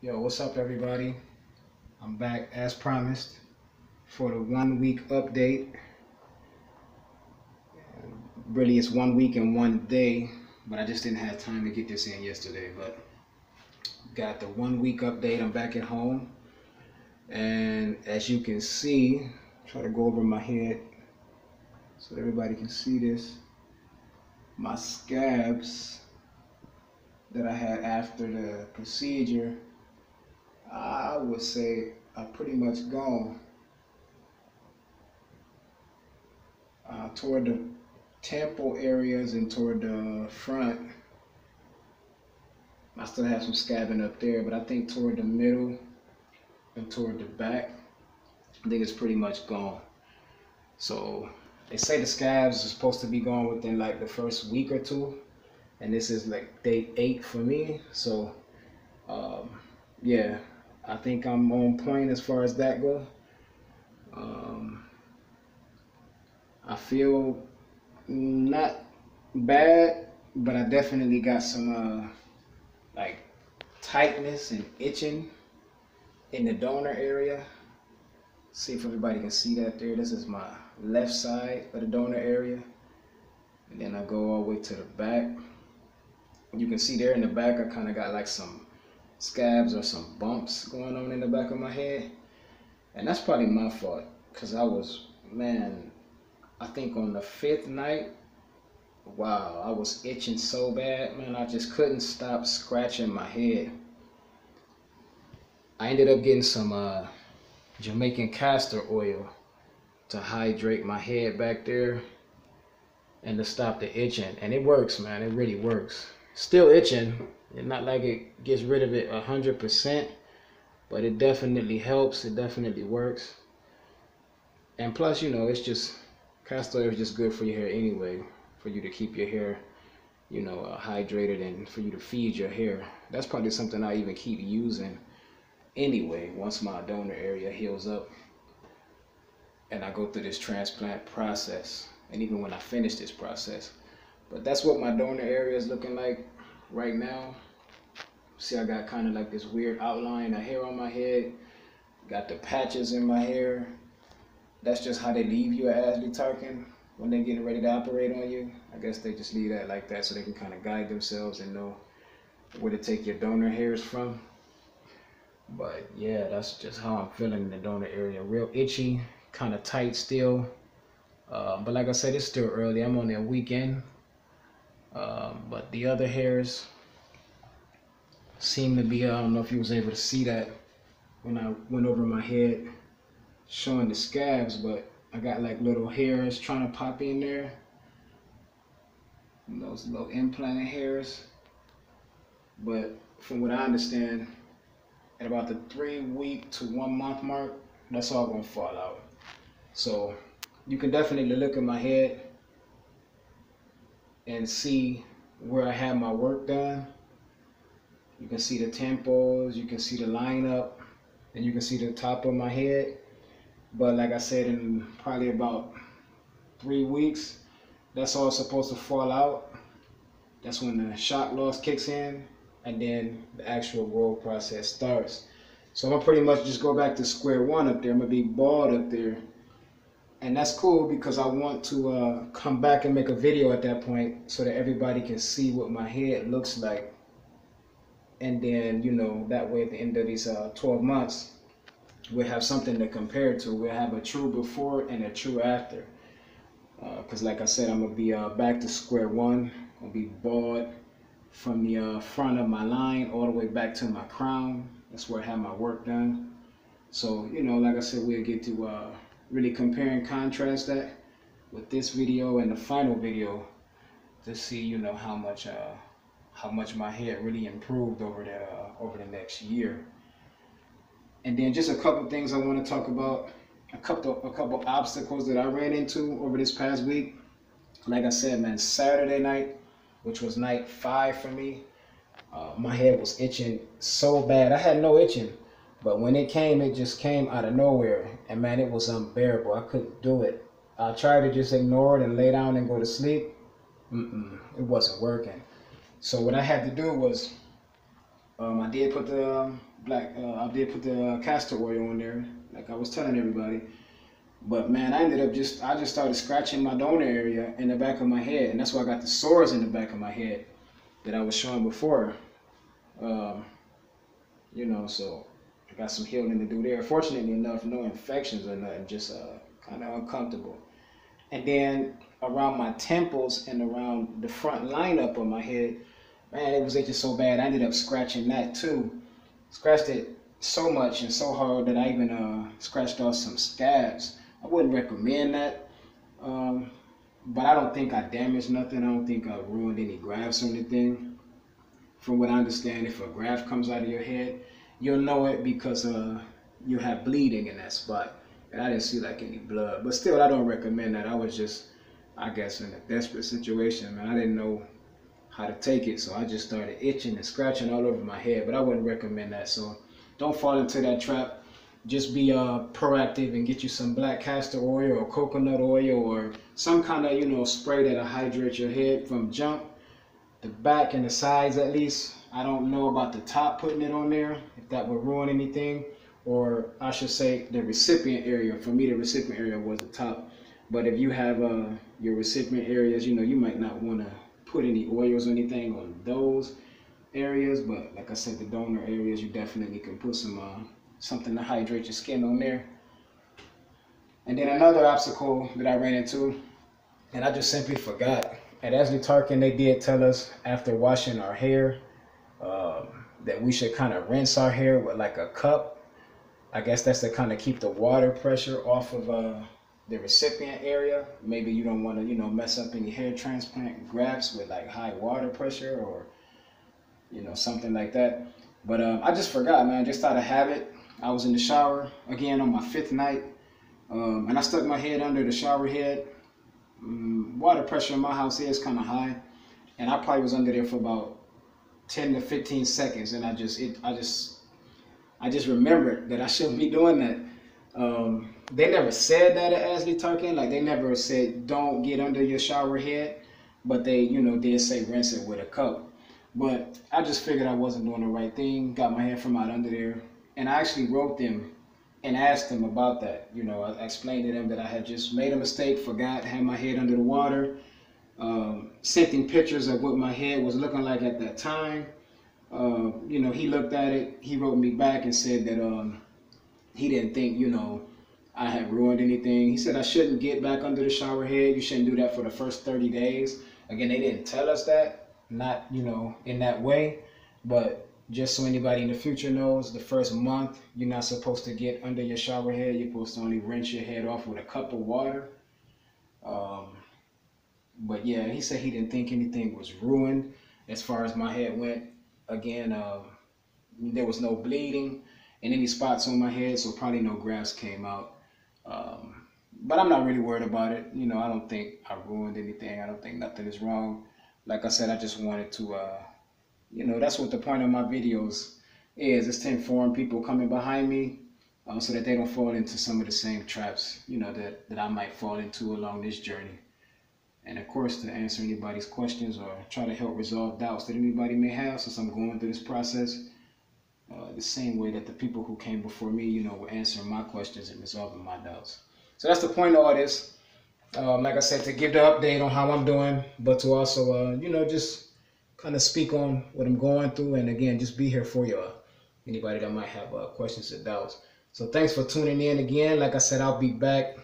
Yo, what's up, everybody? I'm back as promised for the 1 week update. Really, it's 1 week and 1 day, but I just didn't have time to get this in yesterday. But got the 1 week update. I'm back at home, and as you can see, try to go over my head so everybody can see this. My scabs that I had after the procedure, I would say, are pretty much gone. Toward the temple areas and toward the front, I still have some scabbing up there, but I think toward the middle and toward the back, I think it's pretty much gone. So they say the scabs are supposed to be gone within like the first week or two, and this is like day 8 for me. So yeah, I think I'm on point as far as that goes. I feel not bad, but I definitely got some like tightness and itching in the donor area. See if everybody can see that there. This is my left side of the donor area, and then I go all the way to the back. You can see there in the back I kind of got like some scabs or some bumps going on in the back of my head, and that's probably my fault, because I was, man, I think on the 5th night, wow, I was itching so bad, man. I just couldn't stop scratching my head. I ended up getting some Jamaican castor oil to hydrate my head back there and to stop the itching, and it works, man. It really works. Still itching. It's not like it gets rid of it 100%, but it definitely helps. It definitely works. And plus, you know, it's just, castor oil is just good for your hair anyway, for you to keep your hair, you know, hydrated, and for you to feed your hair. That's probably something I even keep using anyway once my donor area heals up and I go through this transplant process, and even when I finish this process. But that's what my donor area is looking like right now. See, I got kind of like this weird outline of hair on my head, got the patches in my hair. That's just how they leave you at Ashley Tarkin when they're getting ready to operate on you. I guess they just leave that like that so they can kind of guide themselves and know where to take your donor hairs from. But yeah, that's just how I'm feeling in the donor area. Real itchy, kind of tight still. But like I said, it's still early. I'm only a weekend. But the other hairs seem to be, I don't know if you was able to see that when I went over my head showing the scabs, but I got like little hairs trying to pop in there. And those little implanted hairs. But from what I understand, at about the 3-week to 1 month mark, that's all gonna fall out. So you can definitely look at my head and see where I had my work done. You can see the temples, you can see the lineup, and you can see the top of my head. But like I said, in probably about 3 weeks, that's all supposed to fall out. That's when the shock loss kicks in, and then the actual growth process starts. So I'm gonna pretty much just go back to square one up there. I'm gonna be bald up there, and that's cool because I want to come back and make a video at that point so that everybody can see what my head looks like. And then, you know, that way at the end of these 12 months, we'll have something to compare to. We'll have a true before and a true after. Because like I said, I'm going to be back to square one. I'm going to be bald from the front of my line all the way back to my crown. That's where I have my work done. So, you know, like I said, we'll get to really compare and contrast that with this video and the final video to see, you know, how much my head really improved over the next year. And then just a couple things I want to talk about, a couple obstacles that I ran into over this past week. Like I said, man, Saturday night, which was night 5 for me, my head was itching so bad. I had no itching, but when it came, it just came out of nowhere. And man, it was unbearable. I couldn't do it. I tried to just ignore it and lay down and go to sleep. It wasn't working. So what I had to do was I did put the I did put the castor oil on there, like I was telling everybody. But man, I just started scratching my donor area in the back of my head, and that's why I got the sores in the back of my head that I was showing before. Um, so I got some healing to do there. Fortunately enough, no infections or nothing, just kind of uncomfortable. And then around my temples and around the front lineup of my head, man, it was itching so bad. I ended up scratching that too. Scratched it so much and so hard that I even scratched off some scabs. I wouldn't recommend that, um, but I don't think I damaged nothing. I don't think I ruined any grafts or anything. From what I understand, if a graft comes out of your head, you'll know it because you have bleeding in that spot. And I didn't see like any blood, but still, I don't recommend that. I was just, I guess, in a desperate situation, man. I didn't know how to take it, so I just started itching and scratching all over my head. But I wouldn't recommend that. So don't fall into that trap. Just be proactive and get you some black castor oil or coconut oil or some kind of spray that'll hydrate your head from jump. The back and the sides at least. I don't know about the top putting it on there, if that would ruin anything. Or I should say the recipient area. For me, the recipient area was the top. But if you have your recipient areas, you might not want to put any oils or anything on those areas. But like I said, the donor areas, you definitely can put some something to hydrate your skin on there. And then another obstacle that I ran into, and I just simply forgot. At Ashley Tarkin, they did tell us after washing our hair that we should kind of rinse our hair with like a cup. I guess that's to kind of keep the water pressure off of the recipient area. Maybe you don't want to, mess up any hair transplant grafts with like high water pressure or, something like that. But I just forgot, man. Just out of habit, I was in the shower again on my 5th night, and I stuck my head under the shower head. Water pressure in my house is kind of high, and I probably was under there for about 10 to 15 seconds, and I just remembered that I shouldn't be doing that. They never said that at Ashley Tarkin. Like, they never said don't get under your shower head, but they did say rinse it with a cup. But I just figured I wasn't doing the right thing, got my hair from out under there, and I actually wrote them and asked them about that. I explained to them that I had just made a mistake, forgot, had my head under the water, sent them pictures of what my head was looking like at that time. He looked at it, he wrote me back and said that he didn't think, I had ruined anything. He said I shouldn't get back under the shower head. You shouldn't do that for the first 30 days. Again, they didn't tell us that, not, in that way, but just so anybody in the future knows, the first month, you're not supposed to get under your shower head. You're supposed to only rinse your head off with a cup of water. But yeah, he said he didn't think anything was ruined as far as my head went. Again, there was no bleeding in any spots on my head, so probably no grafts came out. But I'm not really worried about it. I don't think I ruined anything. I don't think nothing is wrong. Like I said, I just wanted to that's what the point of my videos is to inform people coming behind me, so that they don't fall into some of the same traps, that I might fall into along this journey. And of course, to answer anybody's questions or try to help resolve doubts that anybody may have, since I'm going through this process, the same way that the people who came before me, were answering my questions and resolving my doubts. So that's the point of all this. Like I said, to give the update on how I'm doing, but to also, just kind of speak on what I'm going through, and again, just be here for you, anybody that might have questions or doubts. So thanks for tuning in again. Like I said, I'll be back.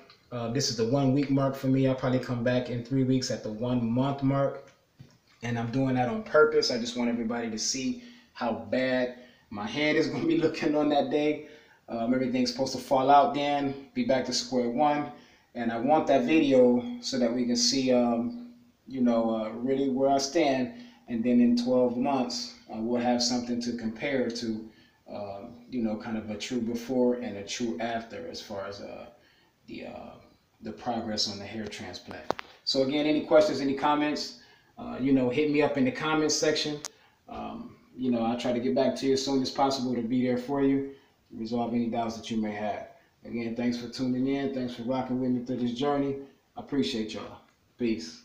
This is the 1 week mark for me. I'll probably come back in 3 weeks at the 1 month mark, and I'm doing that on purpose. I just want everybody to see how bad my head is going to be looking on that day. Everything's supposed to fall out then, be back to square one, and I want that video so that we can see, really where I stand. And then in 12 months, we'll have something to compare to, kind of a true before and a true after as far as the progress on the hair transplant. So again, any questions, any comments, hit me up in the comments section. I'll try to get back to you as soon as possible to be there for you, resolve any doubts that you may have. Again, thanks for tuning in. Thanks for rocking with me through this journey. I appreciate y'all. Peace.